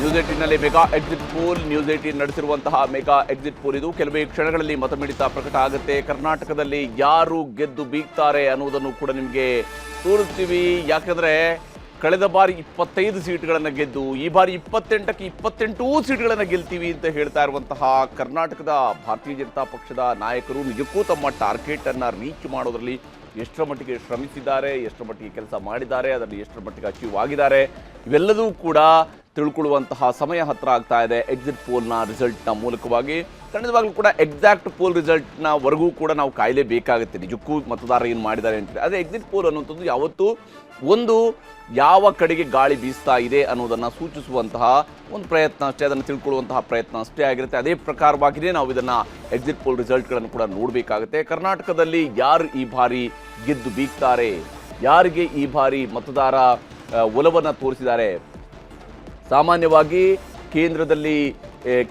News 18ನಲ್ಲಿ mega exit poll. News 18 ನಡೆಸಿರುವಂತಹ mega exit poll ಇದು. ಕೆಲವೇ ಕ್ಷಣಗಳಲ್ಲಿ ಮತಮಿಡಿತ ಪ್ರಕಟ ಆಗುತ್ತೆ. ಕರ್ನಾಟಕದಲ್ಲಿ ಯಾರು ಗೆದ್ದು ಬೀಗ್ತಾರೆ ಅನ್ನೋದನ್ನು ಕೂಡ ನಿಮಗೆ ತೋರಿಸ್ತೀವಿ. ಯಾಕಂದ್ರೆ ಕಳೆದ ಬಾರಿ 25 ಸೀಟ್ಗಳನ್ನು ಗೆದ್ದು ಈ ಬಾರಿ 28ಕ್ಕೆ 28 ಸೀಟ್ಗಳನ್ನು ಗೆಲ್ತೀವಿ ಅಂತ ಹೇಳ್ತಾ ಇರುವಂತಹ ಕರ್ನಾಟಕದ ಭಾರತೀಯ ಜನತಾ ಪಕ್ಷದ ನಾಯಕರು ನಿಜಕ್ಕೂ ತಮ್ಮ ಟಾರ್ಗೆಟ್ ಅನ್ನು ರೀಚ್ ಮಾಡೋದ್ರಲ್ಲಿ ಎಷ್ಟರ ಮಟ್ಟಿಗೆ ಶ್ರಮಿಸಿದ್ದಾರೆ, ಎಷ್ಟರ ಮಟ್ಟಿಗೆ ಕೆಲಸ ಮಾಡಿದ್ದಾರೆ, ಅದರಲ್ಲಿ ಎಷ್ಟರ ಮಟ್ಟಿಗೆ ಅಚೀವ್ ಆಗಿದ್ದಾರೆ, ಇವೆಲ್ಲದೂ ಕೂಡ ತಿಳ್ಕೊಳ್ಳುವಂತಹ ಸಮಯ ಹತ್ರ ಆಗ್ತಾ ಇದೆ ಎಕ್ಸಿಟ್ ಪೋಲ್ನ ರಿಸಲ್ಟ್ನ ಮೂಲಕವಾಗಿ. ಖಂಡಿತವಾಗ್ಲೂ ಕೂಡ ಎಕ್ಸಾಕ್ಟ್ ಪೋಲ್ ರಿಸಲ್ಟ್ನ ವರೆಗೂ ಕೂಡ ನಾವು ಕಾಯಲೇಬೇಕಾಗುತ್ತೆ, ನಿಜಕ್ಕೂ ಮತದಾರರು ಏನು ಮಾಡಿದ್ದಾರೆ ಅಂತ. ಅದೇ ಎಕ್ಸಿಟ್ ಪೋಲ್ ಅನ್ನುವಂಥದ್ದು ಯಾವತ್ತೂ ಒಂದು ಯಾವ ಕಡೆಗೆ ಗಾಳಿ ಬೀಸ್ತಾ ಇದೆ ಅನ್ನೋದನ್ನು ಸೂಚಿಸುವಂತಹ ಒಂದು ಪ್ರಯತ್ನ ಅಷ್ಟೇ, ಅದನ್ನು ತಿಳ್ಕೊಳ್ಳುವಂತಹ ಪ್ರಯತ್ನ ಅಷ್ಟೇ ಆಗಿರುತ್ತೆ. ಅದೇ ಪ್ರಕಾರವಾಗಿಯೇ ನಾವು ಇದನ್ನು ಎಕ್ಸಿಟ್ ಪೋಲ್ ರಿಸಲ್ಟ್ಗಳನ್ನು ಕೂಡ ನೋಡಬೇಕಾಗುತ್ತೆ. ಕರ್ನಾಟಕದಲ್ಲಿ ಯಾರು ಈ ಬಾರಿ ಗೆದ್ದು ಬೀಗ್ತಾರೆ, ಯಾರಿಗೆ ಈ ಬಾರಿ ಮತದಾರ ಒಲವನ್ನು ತೋರಿಸಿದ್ದಾರೆ. ಸಾಮಾನ್ಯವಾಗಿ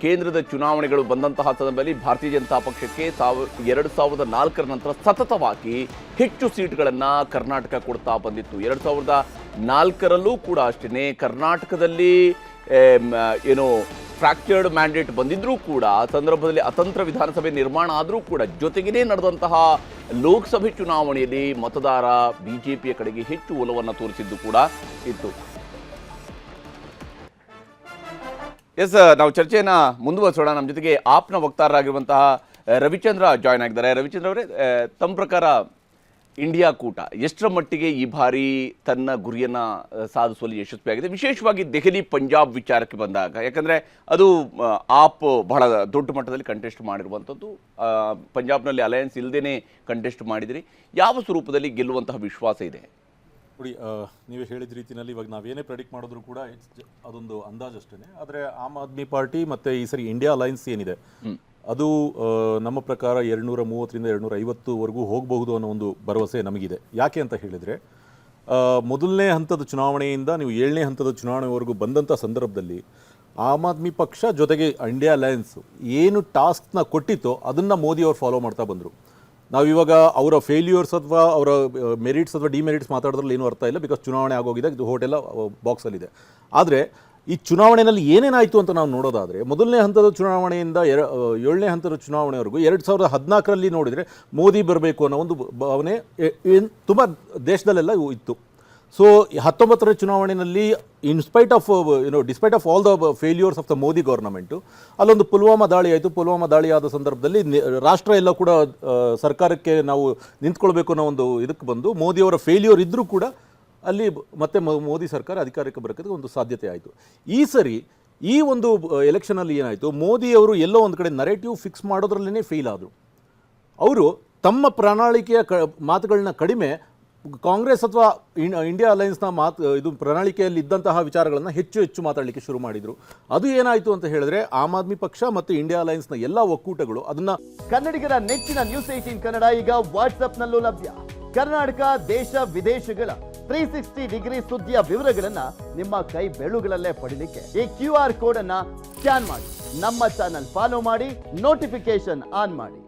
ಕೇಂದ್ರದ ಚುನಾವಣೆಗಳು ಬಂದಂತಹ ಸಂದರ್ಭದಲ್ಲಿ ಭಾರತೀಯ ಜನತಾ ಪಕ್ಷಕ್ಕೆ 2004 ನಂತರ ಸತತವಾಗಿ ಹೆಚ್ಚು ಸೀಟ್ಗಳನ್ನು ಕರ್ನಾಟಕ ಕೊಡ್ತಾ ಬಂದಿತ್ತು. 2004ರಲ್ಲೂ ಕೂಡ ಅಷ್ಟೇ ಕರ್ನಾಟಕದಲ್ಲಿ ಫ್ರ್ಯಾಕ್ಚರ್ಡ್ ಮ್ಯಾಂಡೇಟ್ ಬಂದಿದ್ರೂ ಕೂಡ ಸಂದರ್ಭದಲ್ಲಿ ಅತಂತ್ರ ವಿಧಾನಸಭೆ ನಿರ್ಮಾಣ ಆದರೂ ಕೂಡ ಜೊತೆಗೇ ನಡೆದಂತಹ ಲೋಕಸಭೆ ಚುನಾವಣೆಯಲ್ಲಿ ಮತದಾರ ಬಿಜೆಪಿಯ ಕಡೆಗೆ ಹೆಚ್ಚು ಒಲವನ್ನು ತೋರಿಸಿದ್ದು ಕೂಡ ಇತ್ತು. ಎಸ್, ನಾವು ಚರ್ಚೆಯನ್ನು ಮುಂದುವರಿಸೋಣ. ನಮ್ಮ ಜೊತೆಗೆ ಆಪ್ನ ವಕ್ತಾರರಾಗಿರುವಂತಹ ರವಿಚಂದ್ರ ಜಾಯ್ನ್ ಆಗಿದ್ದಾರೆ. ರವಿಚಂದ್ರ ಅವರೇ, ತಮ್ಮ ಪ್ರಕಾರ ಇಂಡಿಯಾ ಕೂಟ ಎಷ್ಟರ ಮಟ್ಟಿಗೆ ಈ ಬಾರಿ ತನ್ನ ಗುರಿಯನ್ನು ಸಾಧಿಸುವಲ್ಲಿ ಯಶಸ್ವಿಯಾಗಿದೆ, ವಿಶೇಷವಾಗಿ ದೆಹಲಿ ಪಂಜಾಬ್ ವಿಚಾರಕ್ಕೆ ಬಂದಾಗ? ಯಾಕಂದರೆ ಅದು ಆಪ್ ಬಹಳ ದೊಡ್ಡ ಮಟ್ಟದಲ್ಲಿ ಕಂಟೆಸ್ಟ್ ಮಾಡಿರುವಂಥದ್ದು. ಪಂಜಾಬ್ನಲ್ಲಿ ಅಲಯನ್ಸ್ ಇಲ್ಲದೇ ಕಂಟೆಸ್ಟ್ ಮಾಡಿದಿರಿ. ಯಾವ ಸ್ವರೂಪದಲ್ಲಿ ಗೆಲ್ಲುವಂತಹ ವಿಶ್ವಾಸ ಇದೆ? ನೋಡಿ, ನೀವು ಹೇಳಿದ ರೀತಿಯಲ್ಲಿ ಇವಾಗ ನಾವೇನೇ ಪ್ರೆಡಿಕ್ಟ್ ಮಾಡಿದ್ರು ಕೂಡ ಅದೊಂದು ಅಂದಾಜು ಅಷ್ಟೇ. ಆದರೆ ಆಮ್ ಆದ್ಮಿ ಪಾರ್ಟಿ ಮತ್ತು ಈ ಸರಿ ಇಂಡಿಯಾ ಅಲೈನ್ಸ್ ಏನಿದೆ ಅದು ನಮ್ಮ ಪ್ರಕಾರ 230ರಿಂದ 250ವರೆಗೂ ಹೋಗಬಹುದು ಅನ್ನೋ ಒಂದು ಭರವಸೆ ನಮಗಿದೆ. ಯಾಕೆ ಅಂತ ಹೇಳಿದರೆ, ಮೊದಲನೇ ಹಂತದ ಚುನಾವಣೆಯಿಂದ ನೀವು 7ನೇ ಹಂತದ ಚುನಾವಣೆವರೆಗೂ ಬಂದಂಥ ಸಂದರ್ಭದಲ್ಲಿ ಆಮ್ ಆದ್ಮಿ ಪಕ್ಷ ಜೊತೆಗೆ ಇಂಡಿಯಾ ಅಲೈನ್ಸ್ ಏನು ಟಾಸ್ಕ್ನ ಕೊಟ್ಟಿತ್ತೋ ಅದನ್ನು ಮೋದಿ ಅವರು ಫಾಲೋ ಮಾಡ್ತಾ ಬಂದರು. ನಾವಿವಾಗ ಅವರ ಫೇಲ್ಯೂರ್ಸ್ ಅಥವಾ ಅವರ ಮೆರಿಟ್ಸ್ ಅಥವಾ ಡಿಮೆರಿಟ್ಸ್ ಮಾತಾಡೋದ್ರಲ್ಲಿ ಏನೂ ಅರ್ಥ ಇಲ್ಲ, ಬಿಕಾಸ್ ಚುನಾವಣೆ ಆಗೋಗಿದೆ, ಇದು ಹೋಟೆಲ್ಲ ಬಾಕ್ಸಲ್ಲಿದೆ. ಆದರೆ ಈ ಚುನಾವಣೆಯಲ್ಲಿ ಏನೇನಾಯಿತು ಅಂತ ನಾವು ನೋಡೋದಾದರೆ, ಮೊದಲನೇ ಹಂತದ ಚುನಾವಣೆಯಿಂದ 7ನೇ ಹಂತದ ಚುನಾವಣೆವರೆಗೂ 2014ರಲ್ಲಿ ನೋಡಿದರೆ ಮೋದಿ ಬರಬೇಕು ಅನ್ನೋ ಒಂದು ಭಾವನೆ ತುಂಬ ದೇಶದಲ್ಲೆಲ್ಲ ಇತ್ತು. ಸೊ 19ರ ಚುನಾವಣೆಯಲ್ಲಿ despite of all the failures of the Modi government, ಅಲ್ಲೊಂದು ಪುಲ್ವಾಮಾ ದಾಳಿ ಆಯಿತು. ಪುಲ್ವಾಮಾ ದಾಳಿ ಆದ ಸಂದರ್ಭದಲ್ಲಿ ರಾಷ್ಟ್ರ ಎಲ್ಲ ಕೂಡ ಸರ್ಕಾರಕ್ಕೆ ನಾವು ನಿಂತ್ಕೊಳ್ಬೇಕು ಅನ್ನೋ ಒಂದು ಇದಕ್ಕೆ ಬಂದು ಮೋದಿಯವರ ಫೇಲ್ಯೂರ್ ಇದ್ದರೂ ಕೂಡ ಅಲ್ಲಿ ಮತ್ತೆ ಮೋದಿ ಸರ್ಕಾರ ಅಧಿಕಾರಕ್ಕೆ ಬರೋಕ್ಕೆ ಒಂದು ಸಾಧ್ಯತೆ ಆಯಿತು. ಈ ಸರಿ ಈ ಒಂದು ಎಲೆಕ್ಷನಲ್ಲಿ ಏನಾಯಿತು, ಮೋದಿಯವರು ಎಲ್ಲೋ ಒಂದು ಕಡೆ ನರೇಟಿವ್ ಫಿಕ್ಸ್ ಮಾಡೋದ್ರಲ್ಲೇ ಫೇಲ್ ಆದರು. ಅವರು ತಮ್ಮ ಪ್ರಣಾಳಿಕೆಯ ಮಾತುಗಳನ್ನ ಕಡಿಮೆ ಕಾಂಗ್ರೆಸ್ ಅಥವಾ ಇಂಡಿಯಾ ಅಲೈನ್ಸ್ನ ಇದು ಪ್ರಣಾಳಿಕೆಯಲ್ಲಿ ಇದ್ದಂತಹ ವಿಚಾರಗಳನ್ನು ಹೆಚ್ಚು ಮಾತಾಡಲಿಕ್ಕೆ ಶುರು ಮಾಡಿದರು. ಅದು ಏನಾಯಿತು ಅಂತ ಹೇಳಿದ್ರೆ, ಆಮ್ ಆದ್ಮಿ ಪಕ್ಷ ಮತ್ತು ಇಂಡಿಯಾ ಅಲೈನ್ಸ್ನ ಎಲ್ಲ ಒಕ್ಕೂಟಗಳು ಅದನ್ನು ಕನ್ನಡಿಗರ ನೆಚ್ಚಿನ ನ್ಯೂಸ್ 18 ಕನ್ನಡ ಈಗ ವಾಟ್ಸ್ಆಪ್ನಲ್ಲೂ ಲಭ್ಯ. ಕರ್ನಾಟಕ, ದೇಶ ವಿದೇಶಗಳ 360 ಡಿಗ್ರಿ ಸುದ್ದಿಯ ವಿವರಗಳನ್ನ ನಿಮ್ಮ ಕೈ ಬೆಳುಗಳಲ್ಲೇ ಪಡಿಲಿಕ್ಕೆ ಈ QR ಕೋಡ್ ಅನ್ನ ಸ್ಕ್ಯಾನ್ ಮಾಡಿ, ನಮ್ಮ ಚಾನಲ್ ಫಾಲೋ ಮಾಡಿ, ನೋಟಿಫಿಕೇಶನ್ ಆನ್ ಮಾಡಿ.